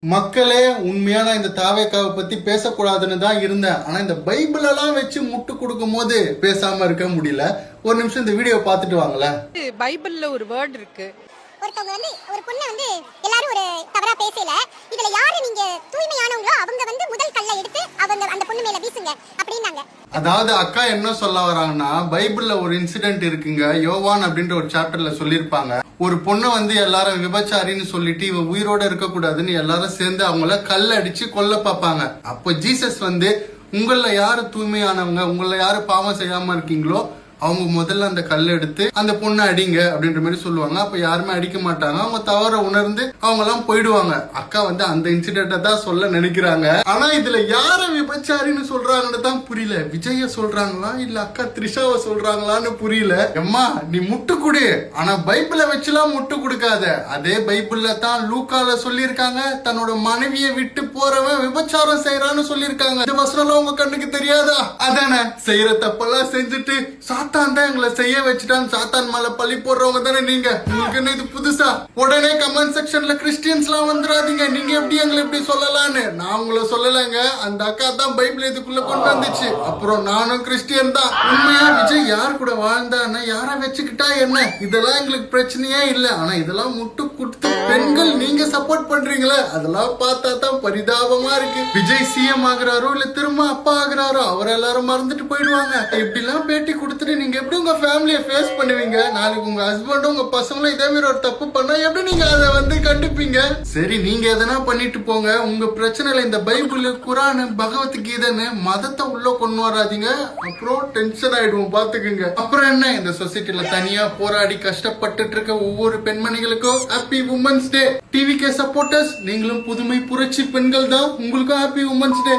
மக்களே உண்மையா நான் இந்த தாவேக்காவை பத்தி பேசக்கூடாதுன்னு தான் இருந்தேன். ஆனா இந்த பைபிள் எல்லாம் வச்சு முட்டு கொடுக்கும் போது பேசாம இருக்க முடியல. ஒரு நிமிஷம் இந்த வீடியோ பார்த்துட்டு வாங்களேன். பைபிள்ல ஒரு வேர்ட் இருக்கு. ஒருத்தவங்க வந்து ஒரு பொண்ணை வந்து எல்லாரும் ஒரு தவறா பேசல, இதுல யாரு நீங்க தூய்மையானவங்களோ அவங்க வந்து முதல் கல்லை எடுத்து அவங்க அந்த பொண்ணு மேல வீசுங்க அப்படின்னாங்க. அதாவது அக்கா என்ன சொல்ல வராங்கன்னா, பைபிள்ல ஒரு இன்சிடென்ட் இருக்குங்க. யோவான் அப்படின்ற ஒரு சாப்டர்ல சொல்லியிருப்பாங்க. ஒரு பொண்ணை வந்து எல்லாரும் விபச்சாரின்னு சொல்லிட்டு இவ உயிரோட இருக்க கூடாதுன்னு எல்லாரும் சேர்ந்து அவங்கள கல் அடிச்சு கொல்ல பார்ப்பாங்க. அப்போ ஜீசஸ் வந்து உங்கள யாரு தூய்மையானவங்க, உங்கள யாரு பாவம் செய்யாம இருக்கீங்களோ அவங்க முதல்ல அந்த கல் எடுத்து அந்த பொண்ணை அடிங்க அப்படின்ற மாதிரி சொல்லுவாங்க. அப்ப யாருமே அடிக்க மாட்டாங்க. அவங்க தவற உணர்ந்து அவங்க எல்லாம் போயிடுவாங்க. அக்கா வந்து அந்த இன்சிடென்ட தான் சொல்ல நினைக்கிறாங்க. ஆனா இதுல யார விபச்சாரின்னு சொல்றாங்கன்னு தான் புரியல. விஜய சொல்றாங்களா இல்ல அக்கா த்ரிஷாவை சொல்றாங்களான்னு புரியல. எம்மா நீ முட்டு குடு, ஆனா பைபிளை வச்சுலாம் முட்டு கொடுக்காத. அதே பைபிள்ல தான் லூக்கால சொல்லியிருக்காங்க, தன்னோட மனைவியை விட்டு போறவன் விபச்சாரம் செய்யறான்னு சொல்லியிருக்காங்க. இந்த வசனம் உங்க கண்ணுக்கு தெரியாதா? அதானே செய்யற தப்பெல்லாம் செஞ்சுட்டு சாத்தான் தான் எங்களை செய்ய வச்சுட்டான், சாத்தான் மேல பழி போடுறவங்க தானே நீங்க. உங்களுக்கு என்ன இது புதுசா? உடனே கமெண்ட் செக்ஷன்ல கிறிஸ்டியன்ஸ் எல்லாம் வந்துடாதீங்க, நீங்க எப்படி எங்களை எப்படி சொல்லலான்னு. நான் உங்களை சொல்லலங்க, அந்த அக்கா தான் பைபிள் இதுக்குள்ள கொண்டு வந்துச்சு. அப்புறம் நானும் கிறிஸ்டியன் தான். உண்மையா விஜய் யார் கூட வாழ்ந்தான்னு யார வச்சுக்கிட்டா என்ன, இதெல்லாம் எங்களுக்கு பிரச்சனையே இல்ல. ஆனா இதெல்லாம் முட்டு கொடுத்து பெண்கள் நீங்க சப்போர்ட் பண்றீங்களே, அதெல்லாம் பார்த்தா தான் பரிதாபமா இருக்கு. விஜய் சிஎம் ஆகுறாரோ இல்ல திரும்ப அப்பா ஆகுறாரோ அவர் எல்லாரும் மறந்துட்டு போயிடுவாங்க. இப்படி எல்லாம் பேட்டி கொடுத்துட்டு நீங்க எப்படி உங்க ஃபேமிலியை ஃபேஸ் பண்ணுவீங்க? நாளைக்கு உங்க ஹஸ்பண்டும் உங்க பசங்களும் இதே மாதிரி ஒரு தப்பு பண்ணா எப்படி நீங்க அதை வந்து கண்டுப்பீங்க? சரி நீங்க எதனா பண்ணிட்டு போங்க, உங்க பிரச்சனைல இந்த பைபிள், குரான், பகவத்கீதைன்னு மதத்தை உள்ள கொண்டு வராதீங்க. அப்புறம் டென்ஷன் ஆயிடுவோம் பாத்துக்குங்க. அப்புறம் என்ன, இந்த சொசைட்டில தனியா போராடி கஷ்டப்பட்டு இருக்க ஒவ்வொரு பெண்மணிகளுக்கும் happy women's day. TVK supporters நீங்களும் புதுமை புரட்சி பெண்கள் தான், உங்களுக்கும் ஹாப்பி உமன்ஸ் டே.